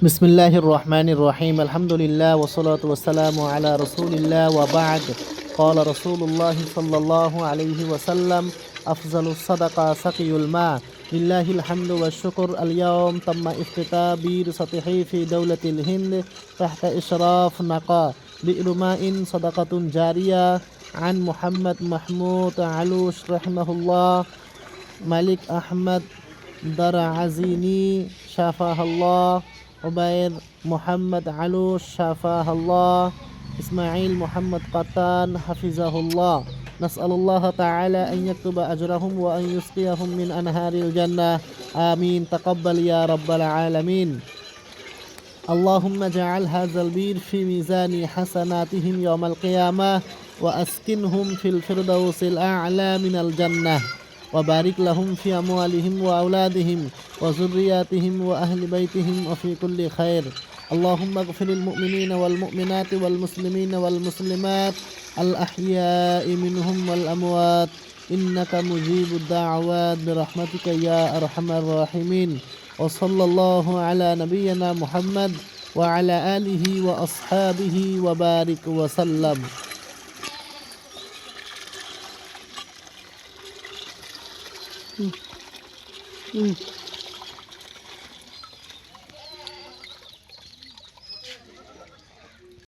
বিসমিল্লাহির রহমানির রহিম আলহামদুলিল্লাহ ওয়াসসালাতু ওয়াসসালামু আলা রাসূলিল্লাহ ওয়া বা'দ قال رسول الله صلى الله عليه وسلم أفضل الصدقة سقي الماء لله الحمد والشكر اليوم تم افتتاح بئر سطحي في دولة الهند تحت إشراف نقا بئر ماء صدقة جارية عن محمد محمود علوش رحمه الله ملك أحمد درعزيني شافاه الله عبير محمد علوش شافاه الله إسماعيل محمد قطان حفظه الله نسأل الله تعالى أن يكتب أجرهم وأن يسقيهم من أنهار الجنة آمين تقبل يا رب العالمين اللهم اجعل هذا البير في ميزان حسناتهم يوم القيامة وأسكنهم في الفردوس الأعلى من الجنة وبارك لهم في أموالهم وأولادهم وذرياتهم وأهل بيتهم وفي كل خير اللهم اغفر المؤمنين والمؤمنات والمسلمين والمسلمات الأحياء منهم والأموات إنك مجيب الدعوات برحمتك يا أرحم الراحمين وصلى الله على نبينا محمد وعلى آله وأصحابه وبارك وسلم Mm.